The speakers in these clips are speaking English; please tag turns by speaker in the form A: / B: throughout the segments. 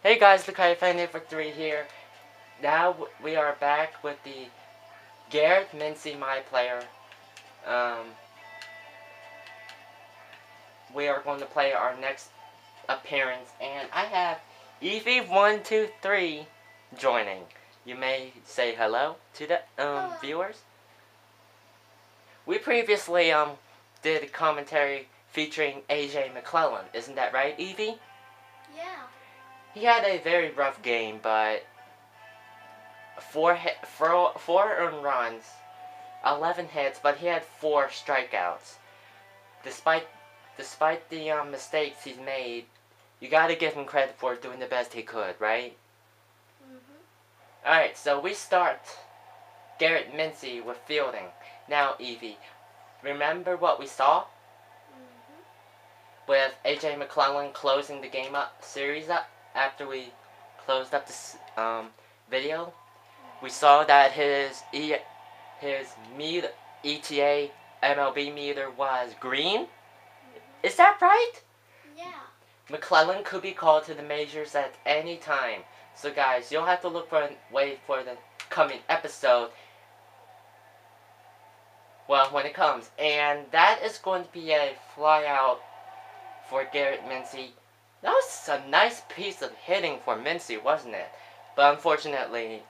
A: Hey guys, the Kite Fan for 3 here. Now we are back with the Garret Mincey My Player. We are going to play our next appearance, and I have Evie123 joining. You may say hello to the viewers. We previously did a commentary featuring AJ McClellan. Isn't that right, Evie?
B: Yeah.
A: He had a very rough game, but four earned runs, 11 hits, but he had 4 strikeouts. Despite the mistakes he's made, you gotta give him credit for doing the best he could, right? Alright, so we start Garret Mincey with fielding. Now, Evie, remember what we saw? With AJ McClellan closing the game up, series up, after we closed up this video? We saw that his ETA MLB meter was green. Is that right?
B: Yeah.
A: McClellan could be called to the majors at any time. So guys, you'll have to wait for the coming episode. Well, when it comes. And that is going to be a flyout for Garret Mincey. That was a nice piece of hitting for Mincey, wasn't it? But unfortunately,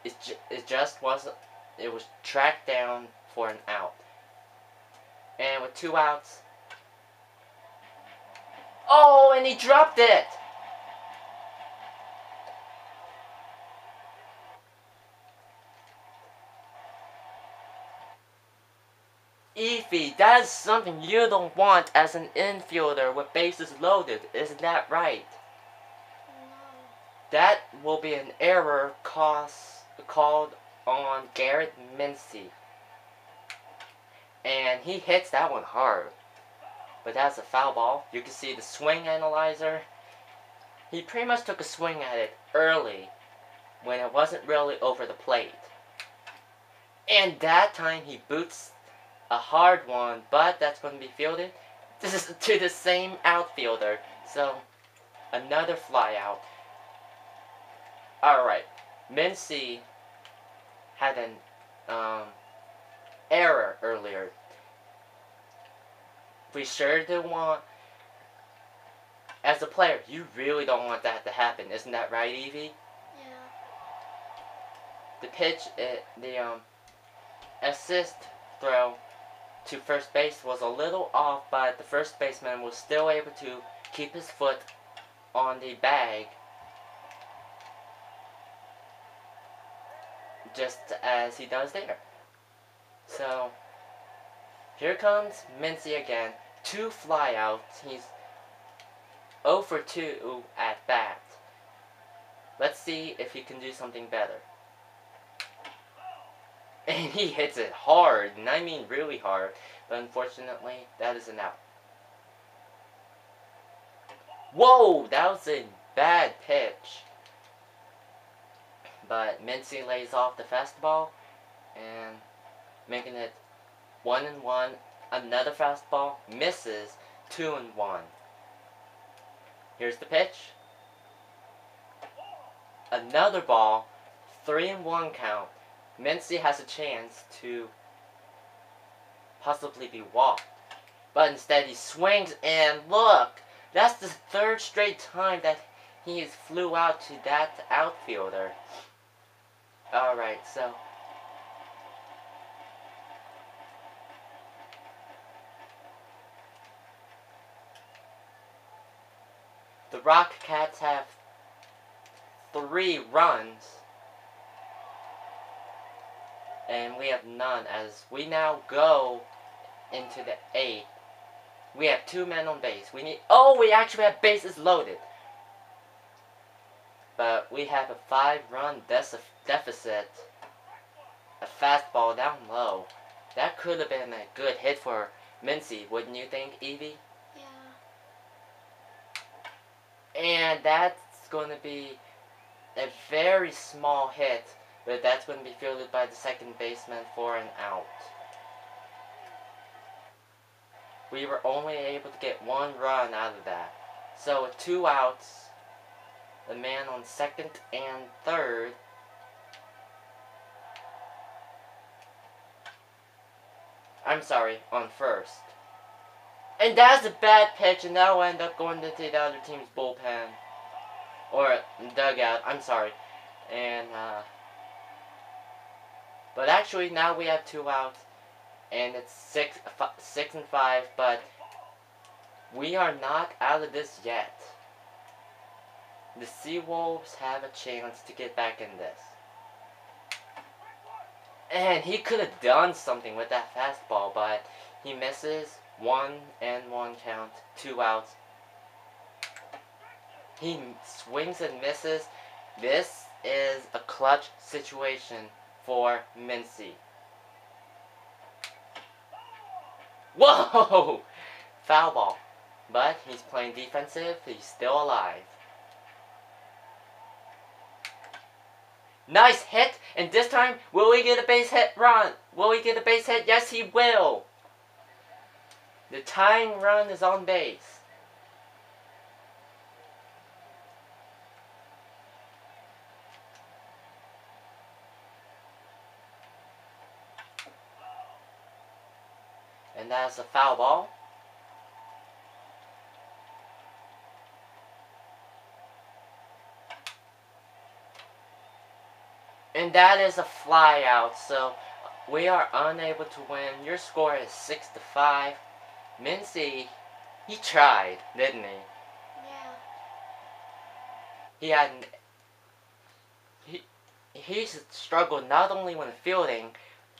A: it just wasn't. It was tracked down for an out. And with 2 outs. Oh, and he dropped it! Evie, that is something you don't want as an infielder with bases loaded, isn't that right?
B: No.
A: That will be an error called on Garret Mincey. And he hits that one hard. But that's a foul ball. You can see the swing analyzer. He pretty much took a swing at it early when it wasn't really over the plate. And that time he boots a hard one, but that's going to be fielded. This is to the same outfielder. So, another fly out. Alright, Mincey had an error earlier. We sure do want, as a player, you really don't want that to happen. Isn't that right, Evie?
B: Yeah.
A: The pitch, the assist throw to first base was a little off, but the first baseman was still able to keep his foot on the bag, just as he does there. So, here comes Mincey again. 2 flyouts. He's 0 for 2 at bat. Let's see if he can do something better. And he hits it hard, and I mean really hard. But unfortunately, that is an out. Whoa! That was a bad pitch. But Mincey lays off the fastball, and making it 1-1. Another fastball misses, 2-1. Here's the pitch. Another ball, 3-1 count. Mincey has a chance to possibly be walked. But instead he swings, and look! That's the 3rd straight time that he has flew out to that outfielder. Alright, so the Rock Cats have 3 runs, and we have none, as we now go into the 8th. We have 2 men on base. We actually have bases loaded. But we have a 5-run deficit. A fastball down low. That could have been a good hit for Mincey, wouldn't you think, Evie?
B: Yeah.
A: And that's going to be a very small hit, but that's going to be fielded by the second baseman for an out. We were only able to get 1 run out of that. So with 2 outs, the man on second and third. I'm sorry, on first. And that's a bad pitch, and that'll end up going into the other team's bullpen. Or dugout, I'm sorry. And, but actually, now we have 2 outs. And it's 6 and 5, but we are not out of this yet. The Seawolves have a chance to get back in this. And he could have done something with that fastball, but he misses. 1-1 count, 2 outs. He swings and misses. This is a clutch situation for Mincey. Whoa! Foul ball. But he's playing defensive. He's still alive. Nice hit. And this time, will he get a base hit run? Will he get a base hit? Yes, he will. The tying run is on base. And that's a foul ball. And that is a fly out, so we are unable to win. Your score is 6-5. Mincey, he tried, didn't he?
B: Yeah.
A: He had he struggled not only when fielding,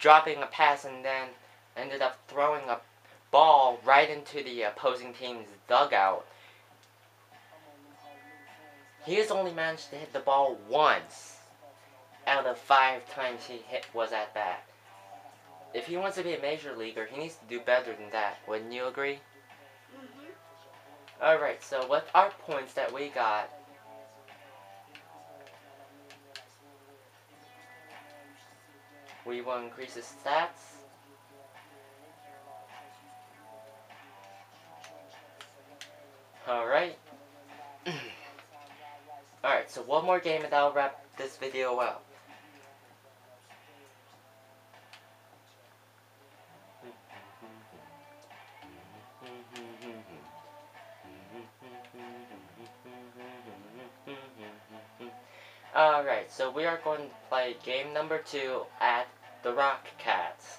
A: dropping a pass, and then ended up throwing a ball right into the opposing team's dugout. He has only managed to hit the ball once out of 5 times he was at bat. If he wants to be a major leaguer, he needs to do better than that. Wouldn't you agree?
B: Mhm.
A: Alright, so with our points that we got, we will increase his stats. Alright. Alright, so one more game and that'll wrap this video up. Alright, so we are going to play game number 2 at the Rock Cats.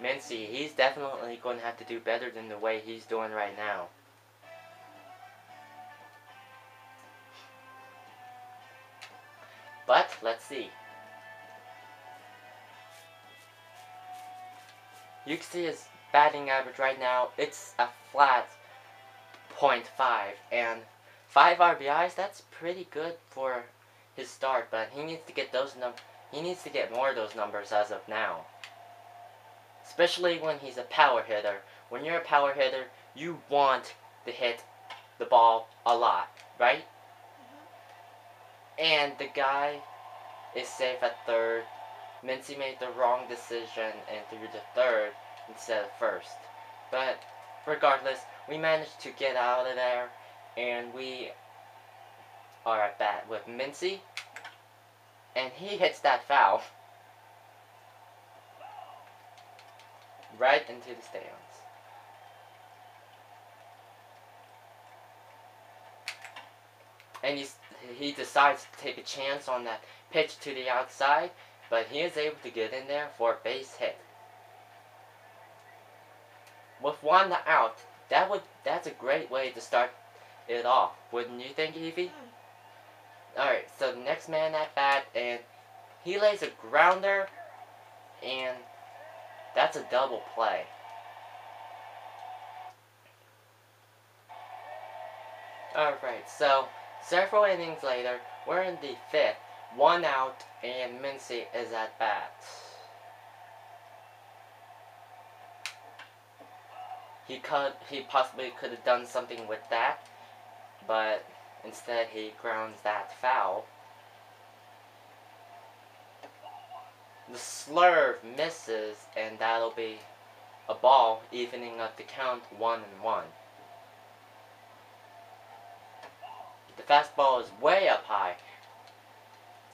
A: Mincey, he's definitely going to have to do better than the way he's doing right now. But, let's see. You can see his batting average right now. It's a flat .5. And 5 RBIs, that's pretty good for his start. But he needs to get more of those numbers as of now. Especially when he's a power hitter. When you're a power hitter, you want to hit the ball a lot, right? And the guy is safe at third. Mincey made the wrong decision and threw to third instead of first. But regardless, we managed to get out of there, and we are at bat with Mincey, and he hits that foul right into the stands. And he decides to take a chance on that pitch to the outside, but he is able to get in there for a base hit. With 1 out, that's a great way to start it off, wouldn't you think, Evie? Alright, so the next man at bat, and he lays a grounder, and that's a double play. Alright, so several innings later, we're in the 5th, 1 out, and Mincey is at bat. He possibly could have done something with that, but instead he grounds that foul. The slurve misses, and that'll be a ball, evening up the count 1-1. fastball is way up high,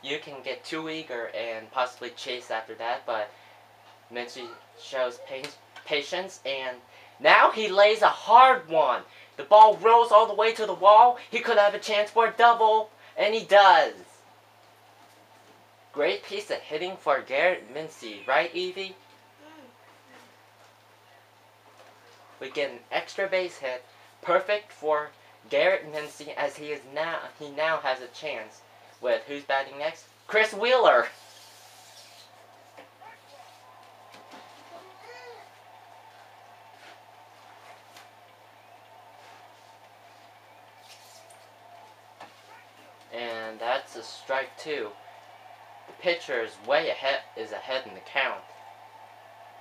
A: you can get too eager and possibly chase after that, but Mincey shows patience, and now he lays a hard one. The ball rolls all the way to the wall. He could have a chance for a double, and he does. Great piece of hitting for Garret Mincey, right, Evie? We get an extra base hit, perfect for Garret Mincey, as he now has a chance with who's batting next? Chris Wheeler. And that's a strike 2. The pitcher is ahead in the count.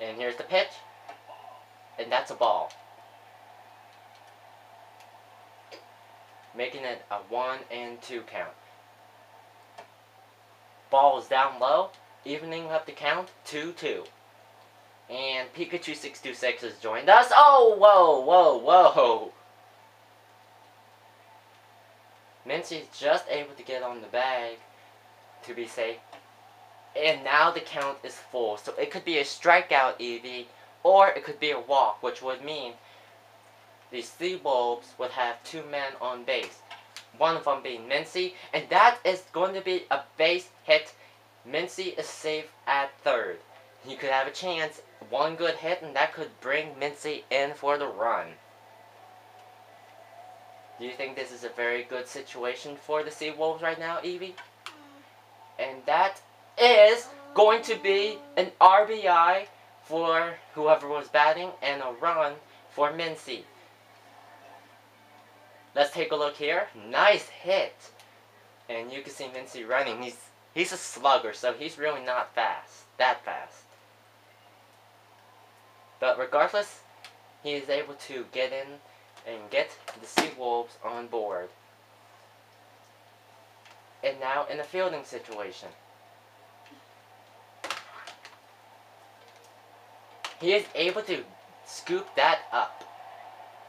A: And here's the pitch. And that's a ball. Making it a 1-2 count. Ball is down low, evening up the count, 2-2. And Pikachu626 has joined us. Oh, whoa. Mincey's just able to get on the bag to be safe. And now the count is full. So it could be a strikeout, Evie, or it could be a walk, which would mean the Seawolves would have 2 men on base. One of them being Mincey, and that is going to be a base hit. Mincey is safe at third. He could have a chance, one good hit, and that could bring Mincey in for the run. Do you think this is a very good situation for the Seawolves right now, Evie? And that is going to be an RBI for whoever was batting and a run for Mincey. Let's take a look here. Nice hit. And you can see Mincey running. He's a slugger, so he's really not that fast. But regardless, he is able to get in and get the Seawolves on board. And now in a fielding situation. He is able to scoop that up.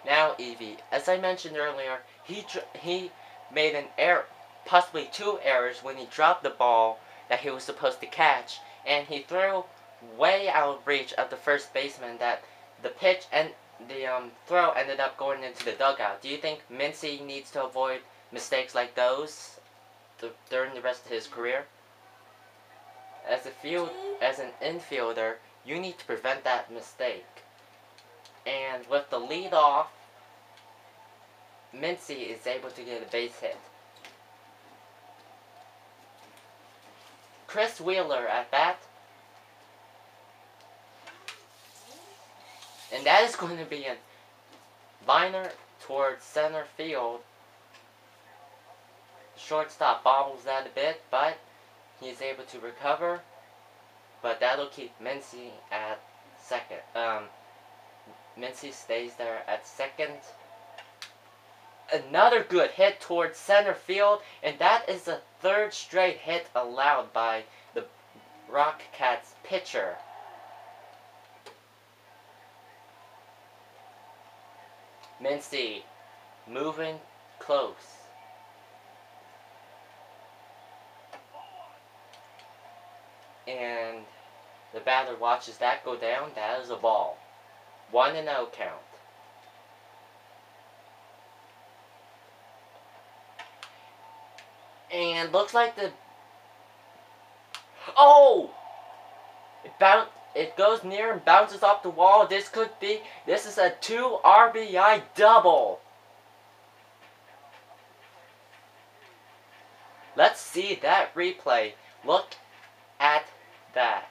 A: Now, Evie, as I mentioned earlier, he made an error, possibly 2 errors, when he dropped the ball that he was supposed to catch, and he threw way out of reach of the first baseman that the pitch and the throw ended up going into the dugout. Do you think Mincey needs to avoid mistakes like those during the rest of his career? As an infielder, you need to prevent that mistake. And with the lead off, Mincey is able to get a base hit. Chris Wheeler at bat. And that is going to be a liner towards center field. Shortstop bobbles that a bit, but he's able to recover. But that'll keep Mincey at second. Mincey stays there at second. Another good hit towards center field, and that is the 3rd straight hit allowed by the Rock Cats pitcher. Mincey moving close. And the batter watches that go down. That is a ball. 1-0 count. And looks like the... Oh! It goes near and bounces off the wall. This is a 2 RBI double. Let's see that replay. Look at that.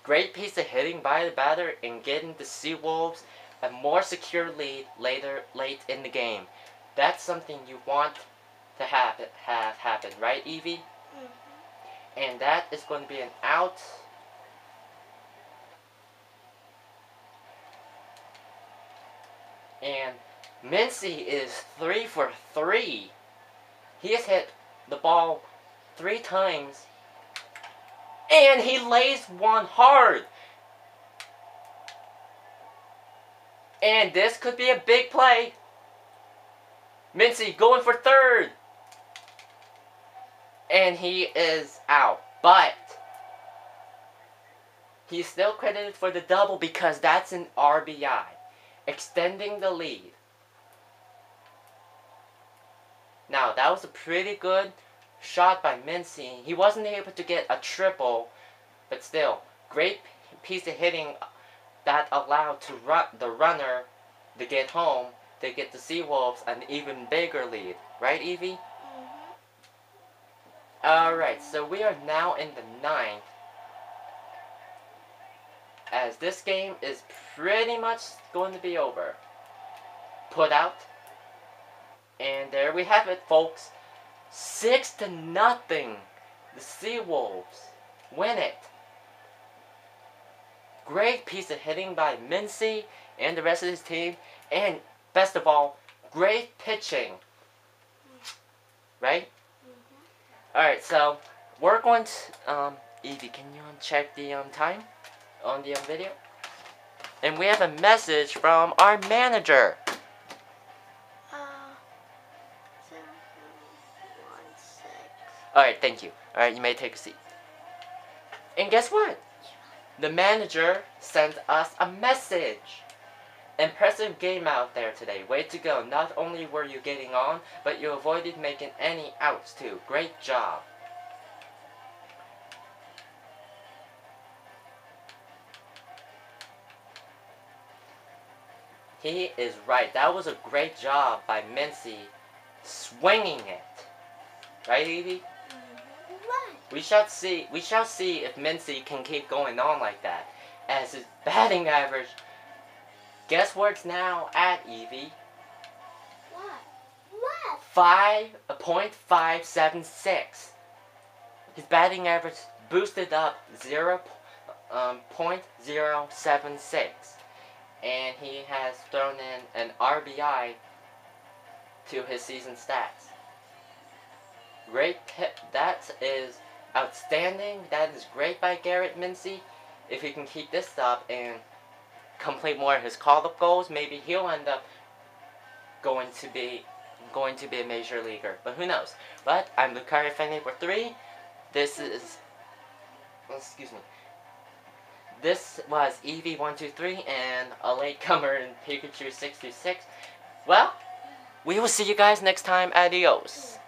A: Great piece of hitting by the batter in getting the Seawolves a more secure lead late in the game. That's something you want to have happen, right, Evie?
B: Mm-hmm.
A: And that is going to be an out. And Mincey is 3 for 3. He has hit the ball 3 times. And he lays one hard. And this could be a big play. Mincey going for third. And he is out. But he's still credited for the double because that's an RBI. Extending the lead. Now, that was a pretty good shot by Mincey. He wasn't able to get a triple, but still, great piece of hitting that allowed the runner to get home, to get the Seawolves an even bigger lead. Right, Evie? Alright, so we are now in the 9th. As this game is pretty much going to be over. Put out. And there we have it, folks. 6-0. The Seawolves win it. Great piece of hitting by Mincey and the rest of his team. And best of all, great pitching. Right? Alright, so we're going to, Evie, can you check the time on the video? And we have a message from our manager.
B: 716.
A: Alright, thank you. Alright, you may take a seat. And guess what? The manager sent us a message. Impressive game out there today. Way to go. Not only were you getting on, but you avoided making any outs too. Great job. He is right. That was a great job by Mincey swinging it. Right, Evie? We shall see if Mincey can keep going on like that. As his batting average, guess where it's now at, Evie?
B: What?
A: 5.576. His batting average boosted up 0.076. And he has thrown in an RBI to his season stats. Great, that is outstanding. That is great by Garret Mincey. If he can keep this up and complete more of his call-up goals, maybe he'll end up going to be a major leaguer. But who knows? But I'm Lucario fan number 3. This was Evie123 and a latecomer in Pikachu626. Well, we will see you guys next time. Adios.